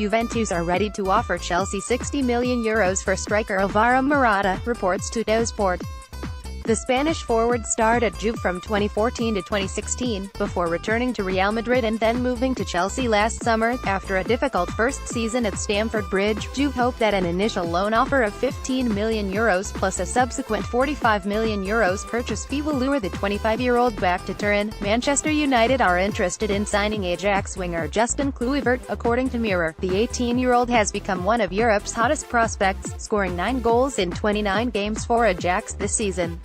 Juventus are ready to offer Chelsea €60 million for striker Alvaro Morata, reports Tuttosport. The Spanish forward starred at Juve from 2014 to 2016, before returning to Real Madrid and then moving to Chelsea last summer. After a difficult first season at Stamford Bridge, Juve hoped that an initial loan offer of €15 million plus a subsequent €45 million purchase fee will lure the 25-year-old back to Turin. Manchester United are interested in signing Ajax winger Justin Kluivert, according to Mirror. The 18-year-old has become one of Europe's hottest prospects, scoring 9 goals in 29 games for Ajax this season.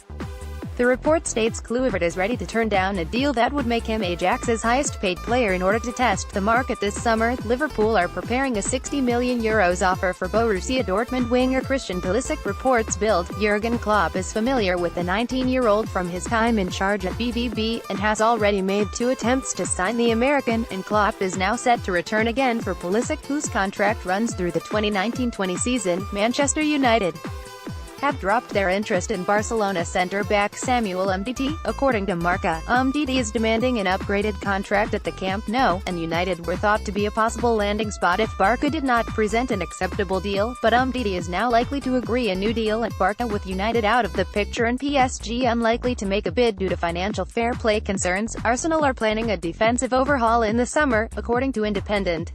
The report states Kluivert is ready to turn down a deal that would make him Ajax's highest-paid player in order to test the market this summer. Liverpool are preparing a €60 million offer for Borussia Dortmund winger Christian Pulisic. Reports Bild. Jurgen Klopp is familiar with the 19-year-old from his time in charge at BVB, and has already made 2 attempts to sign the American, and Klopp is now set to return again for Pulisic, whose contract runs through the 2019-20 season. Manchester United have dropped their interest in Barcelona centre-back Samuel Umtiti, according to Marca. Umtiti is demanding an upgraded contract at the Camp Nou, and United were thought to be a possible landing spot if Barca did not present an acceptable deal, but Umtiti is now likely to agree a new deal at Barca, with United out of the picture and PSG unlikely to make a bid due to financial fair play concerns. Arsenal are planning a defensive overhaul in the summer, according to Independent.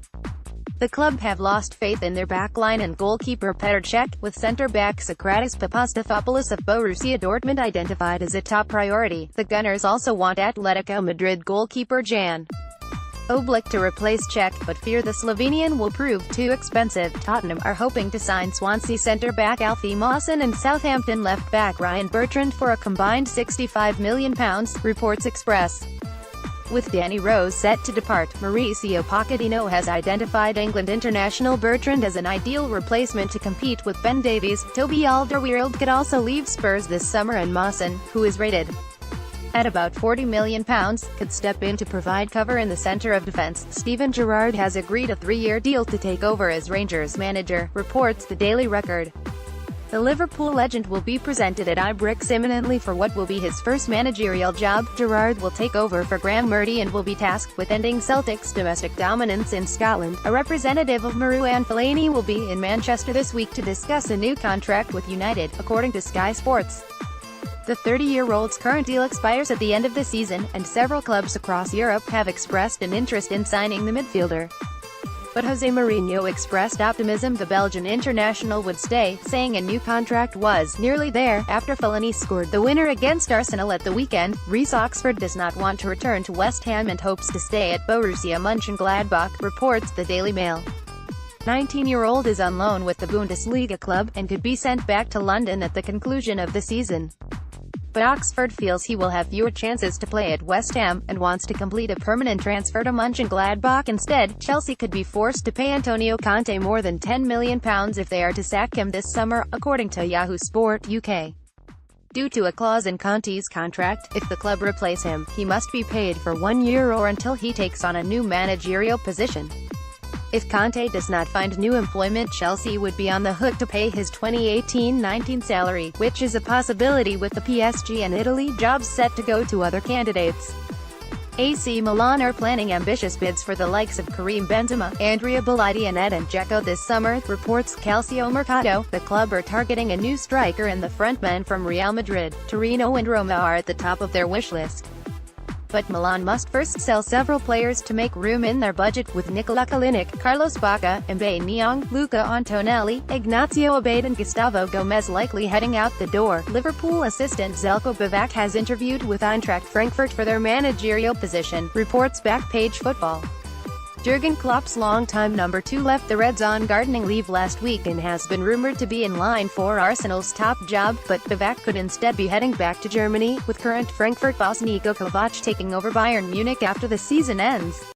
The club have lost faith in their backline and goalkeeper Petr Cech, with centre-back Socrates Papastafopoulos of Borussia Dortmund identified as a top priority. The Gunners also want Atletico Madrid goalkeeper Jan Oblak to replace Cech, but fear the Slovenian will prove too expensive. Tottenham are hoping to sign Swansea centre-back Alfie Mawson and Southampton left-back Ryan Bertrand for a combined £65 million, reports Express. With Danny Rose set to depart, Mauricio Pochettino has identified England international Bertrand as an ideal replacement to compete with Ben Davies. Toby Alderweireld could also leave Spurs this summer, and Mawson, who is rated at about £40 million, could step in to provide cover in the centre of defence. Steven Gerrard has agreed a 3-year deal to take over as Rangers manager, reports the Daily Record. The Liverpool legend will be presented at Ibrox imminently for what will be his first managerial job. Gerrard will take over for Graham Murdy and will be tasked with ending Celtic's domestic dominance in Scotland. A representative of Marouane Fellaini will be in Manchester this week to discuss a new contract with United, according to Sky Sports. The 30-year-old's current deal expires at the end of the season, and several clubs across Europe have expressed an interest in signing the midfielder. But Jose Mourinho expressed optimism the Belgian international would stay, saying a new contract was nearly there after Fellaini scored the winner against Arsenal at the weekend. Reece Oxford does not want to return to West Ham and hopes to stay at Borussia Mönchengladbach, reports the Daily Mail. 19-year-old is on loan with the Bundesliga club, and could be sent back to London at the conclusion of the season. But Oxford feels he will have fewer chances to play at West Ham, and wants to complete a permanent transfer to Mönchengladbach instead. Chelsea could be forced to pay Antonio Conte more than £10 million if they are to sack him this summer, according to Yahoo Sport UK. Due to a clause in Conte's contract, if the club replace him, he must be paid for 1 year or until he takes on a new managerial position. If Conte does not find new employment, Chelsea would be on the hook to pay his 2018-19 salary, which is a possibility with the PSG and Italy jobs set to go to other candidates. AC Milan are planning ambitious bids for the likes of Karim Benzema, Andrea Bellotti and Edin Dzeko this summer, reports Calcio Mercato. The club are targeting a new striker, and the frontmen from Real Madrid, Torino and Roma are at the top of their wish list. But Milan must first sell several players to make room in their budget, with Nikola Kalinic, Carlos Bacca, Mbaye Niang, Luca Antonelli, Ignacio Abade and Gustavo Gomez likely heading out the door. Liverpool assistant Željko Babac has interviewed with Eintracht Frankfurt for their managerial position, reports Backpage Football. Jurgen Klopp's longtime number 2 left the Reds on gardening leave last week and has been rumoured to be in line for Arsenal's top job, but Babac could instead be heading back to Germany, with current Frankfurt boss Niko Kovac taking over Bayern Munich after the season ends.